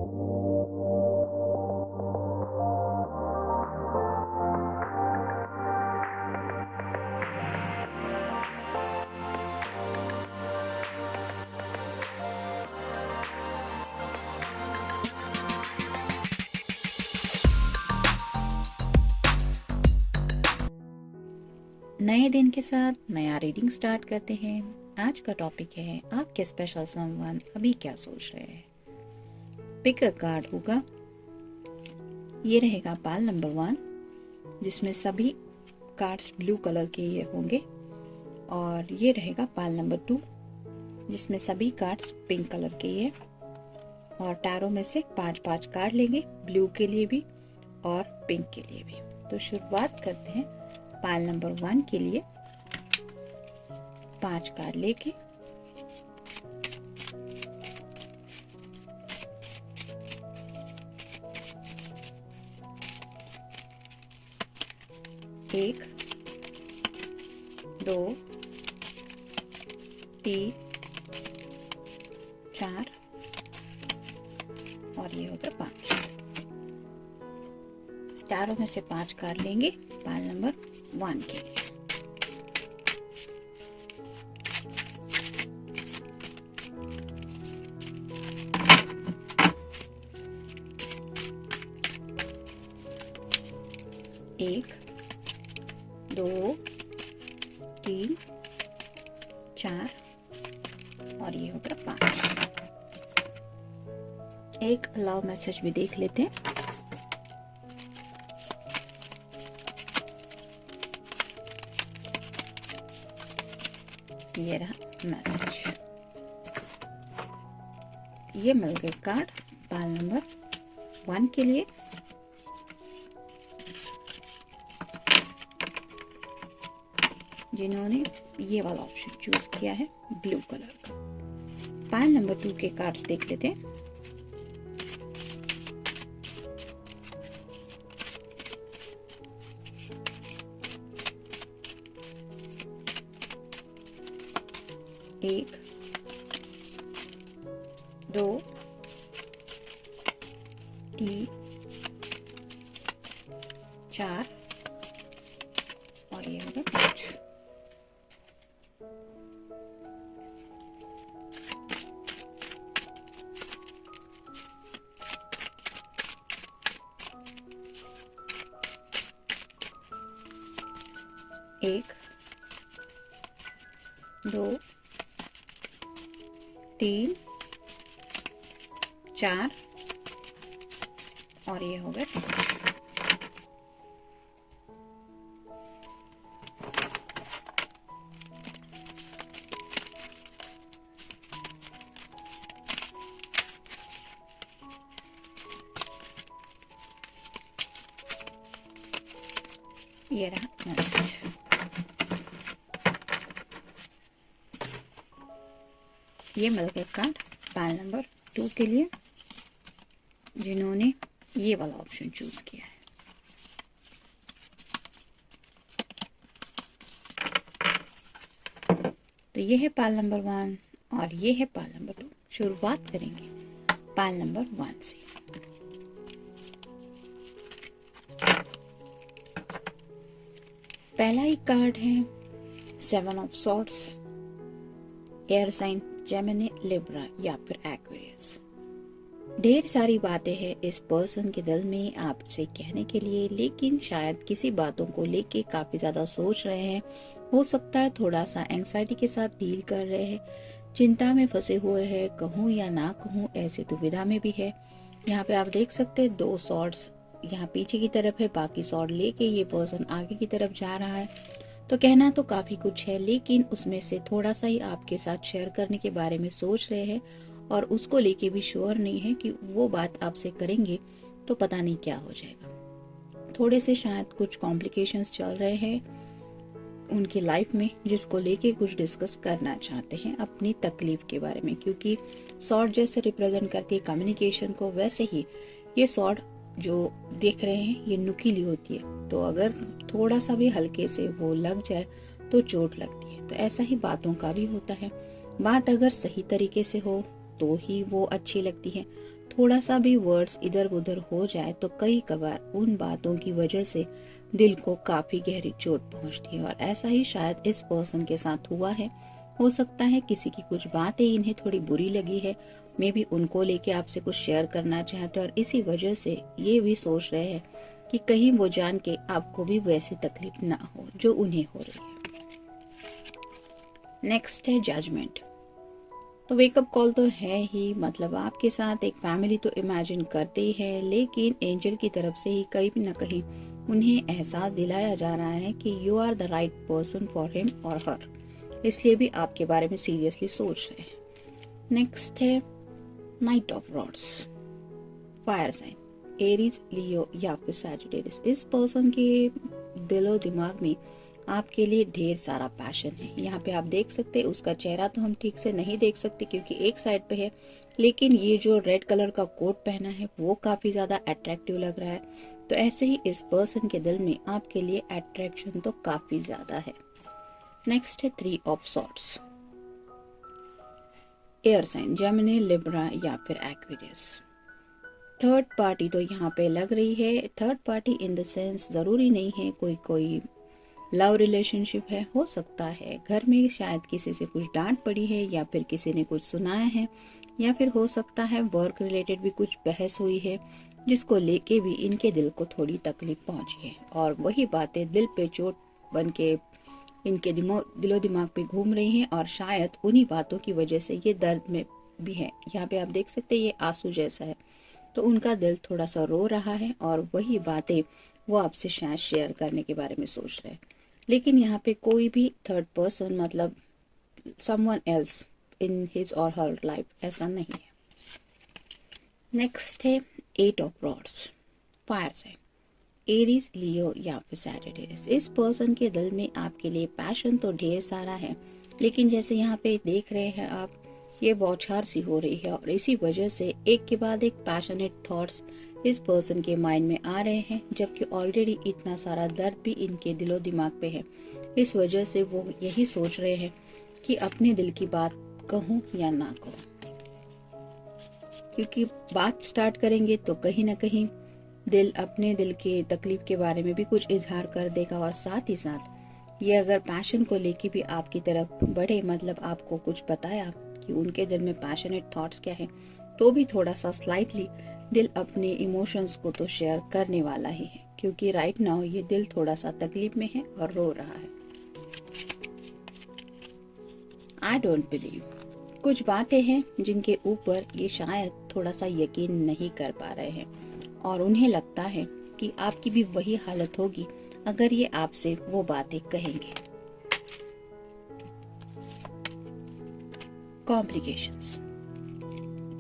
नए दिन के साथ नया रीडिंग स्टार्ट करते हैं। आज का टॉपिक है आपके स्पेशल समवन अभी क्या सोच रहे हैं। पिक अ कार्ड होगा, ये रहेगा पाल नंबर 1, जिसमें सभी कार्ड्स ब्लू कलर के ये होंगे, और ये रहेगा पाल नंबर 2, जिसमें सभी कार्ड्स पिंक कलर के ये, और टैरो में से 5-5 कार्ड लेंगे, ब्लू के लिए भी और पिंक के लिए भी। तो शुरुआत करते हैं पाल नंबर 1 के लिए 5 कार्ड लेके। एक, 2, 3, 4 और ये होगा 5। चारों में से 5 कार्ड लेंगे पाल नंबर 1 के लिए। एक, 2, 3, 4 और ये होगा 5। एक लव मैसेज भी देख लेते हैं। ये रहा मैसेज। ये मिल गए कार्ड पाल नंबर 1 के लिए। जिन्होंने ये वाला ऑप्शन चूज किया है ब्लू कलर का। पाल नंबर 2 के कार्ड्स देख लेते हैं। एक, 2, 3, 4 और ये होगा 5। एक, 2, 3, 4 और ये हो गया 5। ये रहा मैसेज। ये मिल गया कार्ड पाल नंबर 2 के लिए, जिन्होंने ये वाला ऑप्शन चूज किया है। तो ये है पाल नंबर 1 और ये है पाल नंबर 2। शुरुआत करेंगे पाल नंबर 1 से। पहला ही कार्ड है 7 of swords, air sign Gemini, Libra या फिर एक्वेरियस। ढेर सारी बातें हैं इस पर्सन के दिल में आपसे कहने के लिए, लेकिन शायद किसी बातों को लेके काफी ज्यादा सोच रहे हैं। हो सकता है थोड़ा सा एंग्जाइटी के साथ डील कर रहे हैं, चिंता में फंसे हुए हैं, कहूँ या ना कहूँ ऐसे दुविधा में भी है। यहाँ पे आप देख सकते हैं 2 सॉर्ड्स यहाँ पीछे की तरफ है, बाकी सॉर्ड लेके ये पर्सन आगे की तरफ जा रहा है। तो कहना तो काफी कुछ है, लेकिन उसमें से थोड़ा सा ही आपके साथ शेयर करने के बारे में सोच रहे हैं, और उसको लेके भी श्योर नहीं है कि वो बात आपसे करेंगे तो पता नहीं क्या हो जाएगा। थोड़े से शायद कुछ कॉम्प्लिकेशंस चल रहे हैं उनकी लाइफ में, जिसको लेके कुछ डिस्कस करना चाहते हैं अपनी तकलीफ के बारे में, क्योंकि सॉर्ड जैसे रिप्रेजेंट करती है कम्युनिकेशन को, वैसे ही ये सॉर्ड जो देख रहे हैं ये नुकीली होती है। तो अगर थोड़ा सा भी हल्के से वो लग जाए तो चोट लगती है। तो ऐसा ही बातों का भी होता है। बात अगर सही तरीके से हो तो ही वो अच्छी लगती है। थोड़ा सा भी वर्ड्स इधर उधर हो जाए तो कई कबार उन बातों की वजह से दिल को काफी गहरी चोट पहुंचती है, और ऐसा ही शायद इस पर्सन के साथ हुआ है। हो सकता है किसी की कुछ बातें इन्हें थोड़ी बुरी लगी है, मे भी उनको लेके आपसे कुछ शेयर करना चाहते हैं, और इसी वजह से ये भी सोच रहे हैं कि कहीं वो जान के आपको भी वैसी तकलीफ ना हो जो उन्हें हो रही है। नेक्स्ट है जजमेंट। तो वेकअप कॉल तो है ही, मतलब आपके साथ एक फैमिली तो इमेजिन करते ही है, लेकिन एंजल की तरफ से ही कहीं ना कहीं उन्हें एहसास दिलाया जा रहा है कि you are the right person for him और हर, इसलिए भी आपके बारे में सीरियसली सोच रहे हैं। नेक्स्ट है knight of rods, fire sign, Aries, Leo या फिर सैजिटेरियस। इस पर्सन के दिलो दिमाग में आपके लिए ढेर सारा पैशन है। यहाँ पे आप देख सकते हैं, उसका चेहरा तो हम ठीक से नहीं देख सकते क्योंकि एक साइड पे है, लेकिन ये जो रेड कलर का कोट पहना है वो काफी ज्यादा अट्रैक्टिव लग रहा है। तो ऐसे ही इस पर्सन के दिल में आपके लिए अट्रैक्शन तो काफी ज्यादा है। नेक्स्ट है three of swords, air sign, Gemini, Libra या फिर एक्वेरियस। थर्ड पार्टी तो यहाँ पे लग रही है। Third party in the sense जरूरी नहीं है कोई लव रिलेशनशिप है, हो सकता है घर में शायद किसी से कुछ डांट पड़ी है या फिर किसी ने कुछ सुनाया है, या फिर हो सकता है वर्क रिलेटेड भी कुछ बहस हुई है जिसको लेके भी इनके दिल को थोड़ी तकलीफ पहुंची है, और वही बातें दिल पे चोट बन के इनके दिलो दिमाग पे घूम रही हैं, और शायद उन्हीं बातों की वजह से ये दर्द में भी है। यहाँ पे आप देख सकते हैं ये आंसू जैसा है, तो उनका दिल थोड़ा सा रो रहा है और वही बातें वो आपसे शायद शेयर करने के बारे में सोच रहे हैं। लेकिन यहाँ पे कोई भी थर्ड पर्सन, मतलब someone else in his or her life, ऐसा नहीं है। नेक्स्ट है eight of rods, fire sign, Aries, Leo या फिर सैजिटेरियस। इस पर्सन के दिल में आपके लिए पैशन तो ढेर सारा है, लेकिन जैसे यहाँ पे देख रहे हैं आप, ये बौछार सी हो रही है, और इसी वजह से एक के बाद एक पैशनेट थॉट्स इस पर्सन के माइंड में आ रहे हैं, जबकि ऑलरेडी इतना सारा दर्द भी इनके दिलो दिमाग पे है। इस वजह से वो यही सोच रहे हैं कि अपने दिल की बात कहूँ या ना कहूँ, क्योंकि बात स्टार्ट करेंगे तो कहीं ना कहीं दिल अपने दिल के तकलीफ के बारे में भी कुछ इजहार कर देगा, और साथ ही साथ ये अगर पैशन को लेके भी आपकी तरफ बढ़े, मतलब आपको कुछ बताया कि उनके दिल में पैशनेट थॉट्स क्या है, तो भी थोड़ा सा स्लाइटली दिल अपने इमोशंस को तो शेयर करने वाला ही है, क्योंकि राइट नाउ ये दिल थोड़ा सा तकलीफ में है और रो रहा है। आई डोंट बिलीव, कुछ बातें हैं जिनके ऊपर ये शायद थोड़ा सा यकीन नहीं कर पा रहे हैं, और उन्हें लगता है कि आपकी भी वही हालत होगी अगर ये आपसे वो बातें कहेंगे। कॉम्प्लिकेशंस,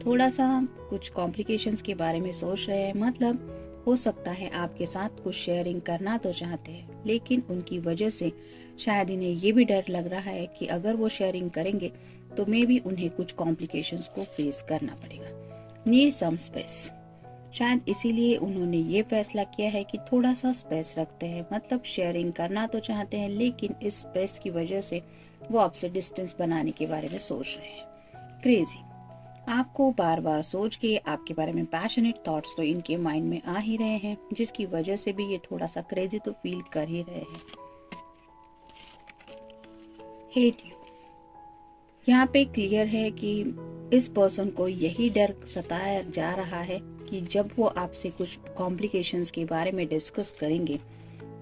थोड़ा सा कुछ कॉम्प्लिकेशंस के बारे में सोच रहे हैं, मतलब हो सकता है आपके साथ कुछ शेयरिंग करना तो चाहते हैं, लेकिन उनकी वजह से शायद इन्हें ये भी डर लग रहा है कि अगर वो शेयरिंग करेंगे तो मे भी उन्हें कुछ कॉम्प्लिकेशंस को फेस करना पड़ेगा। नीड सम स्पेस, शायद इसीलिए उन्होंने ये फैसला किया है कि थोड़ा सा स्पेस रखते हैं, मतलब शेयरिंग करना तो चाहते हैं लेकिन इस स्पेस की वजह से वो आपसे डिस्टेंस बनाने के बारे में सोच रहे हैं। क्रेजी, आपको बार बार सोच के आपके बारे में पैशनेट थॉट्स तो इनके माइंड में आ ही रहे हैं, जिसकी वजह से भी ये थोड़ा सा क्रेजी तो फील कर ही रहे हैं। हेट यू, यहाँ पे क्लियर है कि इस पर्सन को यही डर सताया जा रहा है कि जब वो आपसे कुछ कॉम्प्लिकेशंस के बारे में डिस्कस करेंगे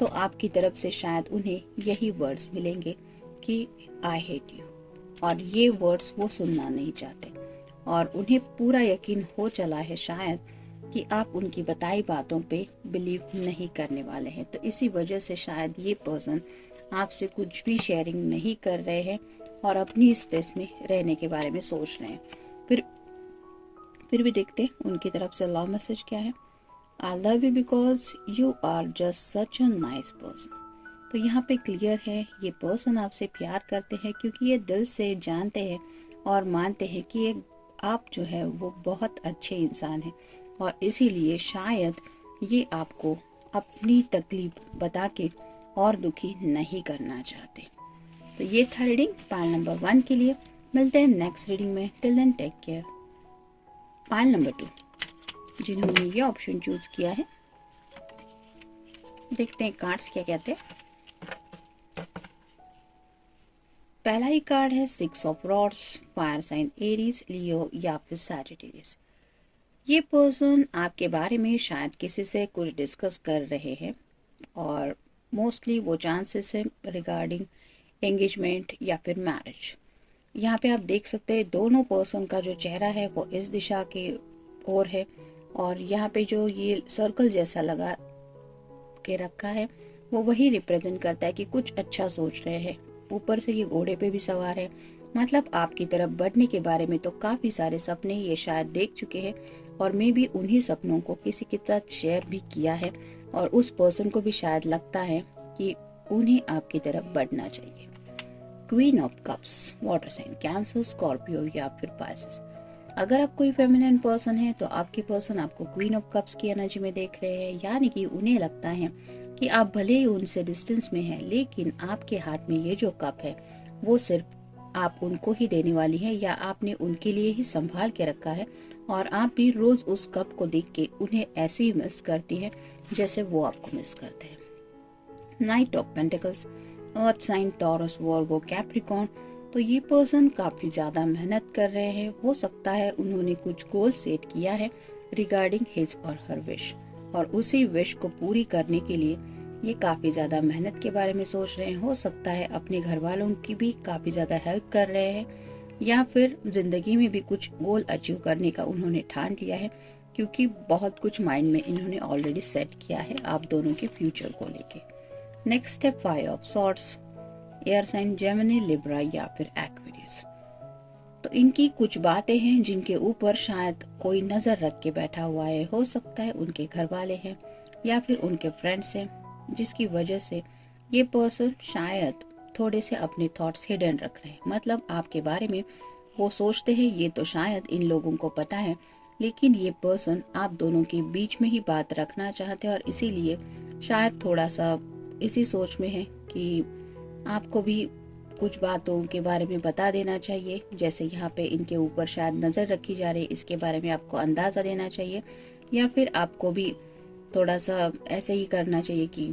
तो आपकी तरफ से शायद उन्हें यही वर्ड्स मिलेंगे कि आई हेट यू, और ये वर्ड्स वो सुनना नहीं चाहते, और उन्हें पूरा यकीन हो चला है शायद कि आप उनकी बताई बातों पे बिलीव नहीं करने वाले हैं। तो इसी वजह से शायद ये पर्सन आपसे कुछ भी शेयरिंग नहीं कर रहे हैं और अपनी स्पेस में रहने के बारे में सोच रहे हैं। फिर भी देखते हैं उनकी तरफ से लव मैसेज क्या है। I love you because you are just such a nice person. तो यहाँ पे क्लियर है ये पर्सन आपसे प्यार करते हैं, क्योंकि ये दिल से जानते हैं और मानते हैं कि ये आप जो है वो बहुत अच्छे इंसान हैं, और इसीलिए शायद ये आपको अपनी तकलीफ बता के और दुखी नहीं करना चाहते। तो ये था रीडिंग पाइल नंबर 1 के लिए। मिलते हैं नेक्स्ट रीडिंग में। Till then take care. Pile number 2 जिन्होंने ये ऑप्शन चूज किया है, देखते हैं कार्ड्स क्या कहते हैं। पहला ही कार्ड है 6 of rods, fire sign Aries, Leo या फिर सैजिटेरियस। ये पर्सन आपके बारे में शायद किसी से कुछ डिस्कस कर रहे हैं और मोस्टली वो चांसेस है रिगार्डिंग एंगेजमेंट या फिर मैरिज। यहाँ पे आप देख सकते हैं दोनों पर्सन का जो चेहरा है वो इस दिशा की ओर है और यहाँ पे जो ये सर्कल जैसा लगा के रखा है वो वही रिप्रेजेंट करता है कि कुछ अच्छा सोच रहे हैं। ऊपर से ये घोड़े पे भी सवार है, मतलब आपकी तरफ बढ़ने के बारे में तो काफी सारे सपने ये शायद देख चुके हैं और मे भी उन्हीं सपनों को किसी के साथ शेयर भी किया है और उस पर्सन को भी शायद लगता है कि उन्हें आपकी तरफ बढ़ना चाहिए। Queen of cups, water sign Cancer, Scorpio या फिर पाइसेस। अगर आप कोई फेमिनिन पर्सन है तो आपके पर्सन आपको क्वीन ऑफ कप्स की एनर्जी में देख रहे हैं, यानी कि उन्हें लगता है कि आप भले ही उनसे डिस्टेंस में हैं लेकिन आपके हाथ में ये जो कप है वो सिर्फ आप उनको ही देने वाली है या आपने उनके लिए ही संभाल के रखा है और आप भी रोज उस कप को देख के उन्हें ऐसे ही मिस करती है जैसे वो आपको मिस करते हैं। Knight of pentacles, earth sign, Taurus, Virgo, Capricorn. तो ये पर्सन काफी ज्यादा मेहनत कर रहे हैं, हो सकता है उन्होंने कुछ गोल सेट किया है regarding his or her wish और उसी विश को पूरी करने के लिए ये काफी ज्यादा मेहनत के बारे में सोच रहे हैं। हो सकता है अपने घर वालों की भी काफी ज्यादा हेल्प कर रहे हैं या फिर जिंदगी में भी कुछ गोल अचीव करने का उन्होंने ठान लिया है क्योंकि बहुत कुछ माइंड में इन्होंने ऑलरेडी सेट किया है आप दोनों के फ्यूचर को लेके। Next step 5 of swords, air sign Gemini, Libra या फिर एक्वेरियस। तो इनकी कुछ बातें हैं जिनके ऊपर शायद कोई नजर रख के बैठा हुआ है, हो सकता है उनके घर वाले हैं या फिर उनके फ्रेंड्स हैं, जिसकी वजह से ये पर्सन शायद थोड़े से अपने थॉट्स हिडन रख रहे हैं। मतलब आपके बारे में वो सोचते हैं ये तो शायद इन लोगों को पता है लेकिन ये पर्सन आप दोनों के बीच में ही बात रखना चाहते हैं और इसीलिए शायद थोड़ा सा इसी सोच में है कि आपको भी कुछ बातों के बारे में बता देना चाहिए। जैसे यहाँ पे इनके ऊपर शायद नजर रखी जा रही है, इसके बारे में आपको अंदाजा देना चाहिए या फिर आपको भी थोड़ा सा ऐसे ही करना चाहिए कि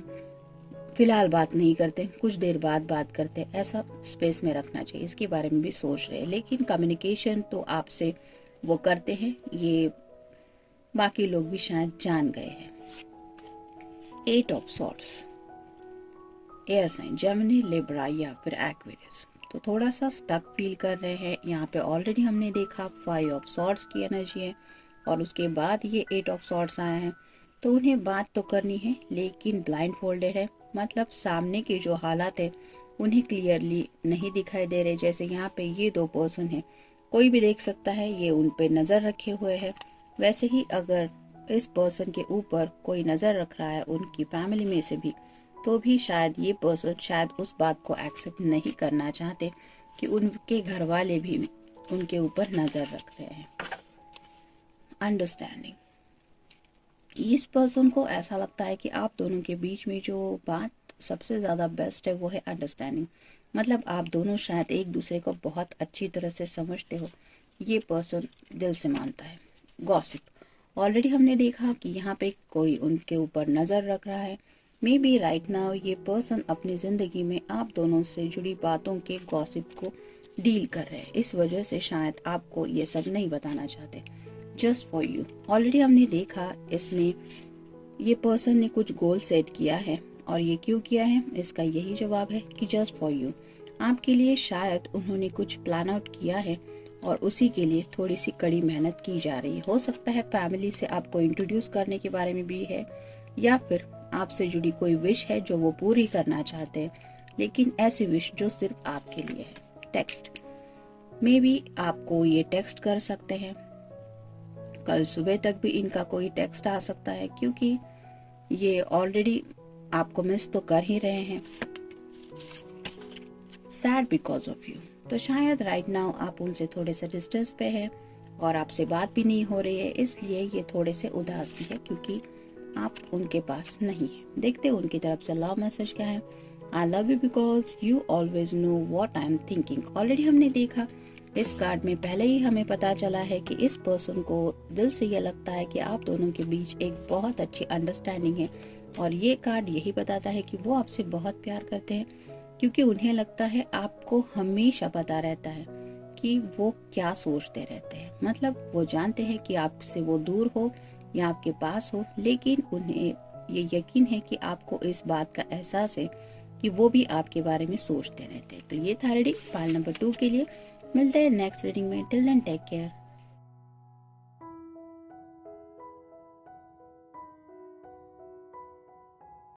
फिलहाल बात नहीं करते, कुछ देर बाद बात करते, ऐसा स्पेस में रखना चाहिए। इसके बारे में भी सोच रहे हैं लेकिन कम्युनिकेशन तो आपसे वो करते हैं, ये बाकी लोग भी शायद जान गए हैं। 8 of swords, air sign Gemini, Libra या फिर एक्वेरियस। तो थोड़ा सा स्टक फील कर रहे हैं। यहाँ पे ऑलरेडी हमने देखा 5 ऑफ सॉर्ड्स की एनर्जी है और उसके बाद ये 8 ऑफ सॉर्ड्स आया है। तो उन्हें बात तो करनी है लेकिन ब्लाइंड फोल्डेड है, मतलब सामने के जो हालात है उन्हें क्लियरली नहीं दिखाई दे रहे। जैसे यहाँ पे ये 2 पर्सन है, कोई भी देख सकता है ये उन पे नजर रखे हुए है। वैसे ही अगर इस पर्सन के ऊपर कोई नजर रख रहा है उनकी फैमिली में से भी, तो भी शायद ये पर्सन शायद उस बात को एक्सेप्ट नहीं करना चाहते कि उनके घर वाले भी उनके ऊपर नजर रख रहे हैं। अंडरस्टैंडिंग, इस पर्सन को ऐसा लगता है कि आप दोनों के बीच में जो बात सबसे ज्यादा बेस्ट है वो है अंडरस्टैंडिंग। मतलब आप दोनों शायद एक दूसरे को बहुत अच्छी तरह से समझते हो, ये पर्सन दिल से मानता है। गॉसिप, ऑलरेडी हमने देखा कि यहाँ पे कोई उनके ऊपर नजर रख रहा है। मे बी राइट नाउ ये पर्सन अपनी जिंदगी में आप दोनों से जुड़ी बातों के गॉसिप को डील कर रहे हैं, इस वजह से शायद आपको ये सब नहीं बताना चाहते। जस्ट फॉर यू, ऑलरेडी हमने देखा इसमें ये पर्सन ने कुछ गोल सेट किया है और ये क्यों किया है इसका यही जवाब है कि जस्ट फॉर यू, आपके लिए शायद उन्होंने कुछ प्लान आउट किया है और उसी के लिए थोड़ी सी कड़ी मेहनत की जा रही है। हो सकता है फैमिली से आपको इंट्रोड्यूस करने के बारे में भी है या फिर आपसे जुड़ी कोई विश है जो वो पूरी करना चाहते हैं, लेकिन ऐसी विश जो सिर्फ आपके लिए है। टेक्स्ट, मे बी आपको ये टेक्स्ट कर सकते हैं, कल सुबह तक भी इनका कोई टेक्स्ट आ सकता है क्योंकि ये ऑलरेडी आपको मिस तो कर ही रहे हैं। सैड बिकॉज ऑफ यू, तो शायद राइट नाउ आप उनसे थोड़े से डिस्टेंस पे है और आपसे बात भी नहीं हो रही है, इसलिए ये थोड़े से उदास भी है क्योंकि आप उनके पास नहीं है। देखते हैं उनकी तरफ से लव मैसेज क्या है। I love you because you always know what I am thinking. Already हमने देखा इस कार्ड में पहले ही हमें पता चला है कि इस पर्सन को दिल से यह लगता है कि आप दोनों के बीच एक बहुत अच्छी अंडरस्टैंडिंग है, और ये कार्ड यही बताता है कि वो आपसे बहुत प्यार करते हैं, क्योंकि उन्हें लगता है आपको हमेशा पता रहता है कि वो क्या सोचते रहते हैं। मतलब वो जानते हैं कि आपसे वो दूर हो या आपके पास हो, लेकिन उन्हें ये यकीन है कि आपको इस बात का एहसास है कि वो भी आपके बारे में सोचते रहते हैं। तो ये था रीडिंग पाल नंबर 2 के लिए। मिलते हैं नेक्स्ट रीडिंग में। Till then take care.